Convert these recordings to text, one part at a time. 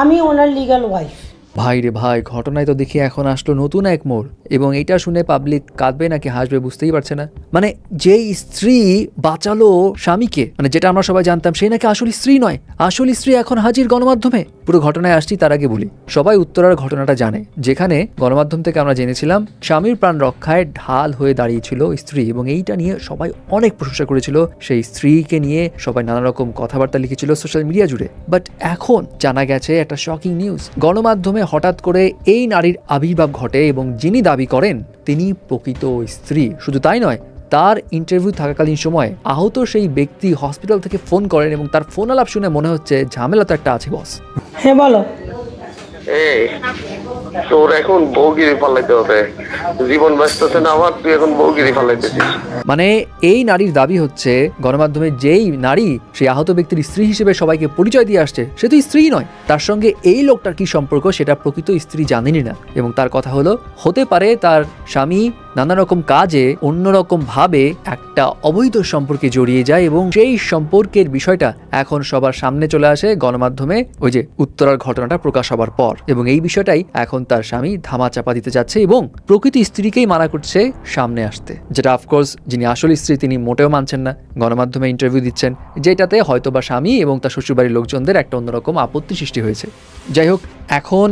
আমি ওনার legal wife. ভাই রে ভাই, ঘটনায় তো দেখি এখন আসলো নতুন এক মোড়, এবং এটা শুনে পাবলিক কাঁদবে নাকি হাসবে বুঝতেই পারছে না। মানে যেই স্ত্রী বাঁচালো স্বামীকে, মানে যেটা আমরা সবাই জানতাম, সেই নাকি আসল স্ত্রী নয়, আসল স্ত্রী এখন হাজির গণমাধ্যমে। পুরো ঘটনায় আসছি তার আগে বলি, সবাই উত্তরার ঘটনাটা জানে, যেখানে গণমাধ্যম থেকে আমরা জেনেছিলাম স্বামীর প্রাণ রক্ষায় ঢাল হয়ে দাঁড়িয়েছিল স্ত্রী, এবং এইটা নিয়ে সবাই অনেক প্রশংসা করেছিল। সেই স্ত্রীকে নিয়ে সবাই নানা রকম কথাবার্তা লিখেছিল সোশ্যাল মিডিয়া জুড়ে। বাট এখন জানা গেছে একটা শকিং নিউজ, গণমাধ্যমে হঠাৎ করে এই নারীর আবির্ভাব ঘটে, এবং যিনি দাবি করেন তিনি প্রকৃত স্ত্রী। শুধু তাই নয়, তার ইন্টারভিউ থাকাকালীন সময় আহত সেই ব্যক্তি হসপিটাল থেকে ফোন করেন, এবং তার ফোন আলাপ শুনে মনে হচ্ছে ঝামেলা তো একটা আছে বস। হ্যাঁ বলো। তোর এখন বউগিরি পালাইতে হবে, জীবন ব্যস্ততে না আমার, তুই এখন বউগিরি পালাইতেছিস। মানে এই নারীর দাবি হচ্ছে গণমাধ্যমে যেই নারী সেই আহত ব্যক্তির স্ত্রী হিসেবে সবাইকে পরিচয় দিয়ে আসছে, সে তো স্ত্রী নয়। তার সঙ্গে এই লোকটার কি সম্পর্ক সেটা প্রকৃত স্ত্রী জানেনই না। এবং তার কথা হলো, হতে পারে তার স্বামী নানা রকম কাজে অন্যরকম ভাবে একটা অবৈধ সম্পর্কে জড়িয়ে যায়, এবং সেই সম্পর্কের বিষয়টা এখন সবার সামনে চলে আসে গণমাধ্যমে ওই যে উত্তরার ঘটনাটা প্রকাশ হবার পর। এবং এই বিষয়টাই এখন তার স্বামী ধামাচাপা দিতে যাচ্ছে, এবং প্রকৃত স্ত্রীকেই মানা করছে সামনে আসতে, যেটা অফকোর্স যিনি আসল স্ত্রী তিনি মোটেও মানছেন না। গণমাধ্যমে ইন্টারভিউ দিচ্ছেন, যেটাতে হয়তোবা স্বামী এবং তার শ্বশুরবাড়ির লোকজনদের একটা অন্যরকম আপত্তি সৃষ্টি হয়েছে। যাই হোক, এখন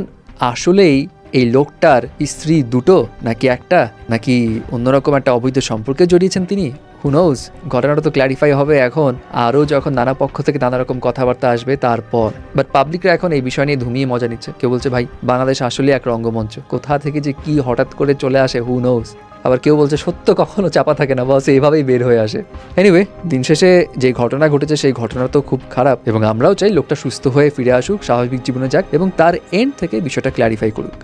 আসলেই এই লোকটার স্ত্রী দুটো নাকি একটা, নাকি অন্যরকম একটা অবৈধ সম্পর্কে জড়িয়েছেন তিনি, হু নোজ। ঘটনাটা তো ক্ল্যারিফাই হবে এখন, আরও যখন নানা পক্ষ থেকে নানা রকম কথাবার্তা আসবে তারপর। বাট পাবলিকরা এখন এই বিষয় নিয়ে ধুমিয়ে মজা নিচ্ছে। কেউ বলছে ভাই বাংলাদেশ আসলে এক রঙ্গমঞ্চ, কোথা থেকে যে কি হঠাৎ করে চলে আসে হু নোজ। আবার কেউ বলছে সত্য কখনো চাপা থাকে না, বস এইভাবেই বের হয়ে আসে। এনিওয়ে, দিন শেষে যে ঘটনা ঘটেছে সেই ঘটনা তো খুব খারাপ, এবং আমরাও চাই লোকটা সুস্থ হয়ে ফিরে আসুক, স্বাভাবিক জীবনে যাক, এবং তার এন্ড থেকে বিষয়টা ক্ল্যারিফাই করুক।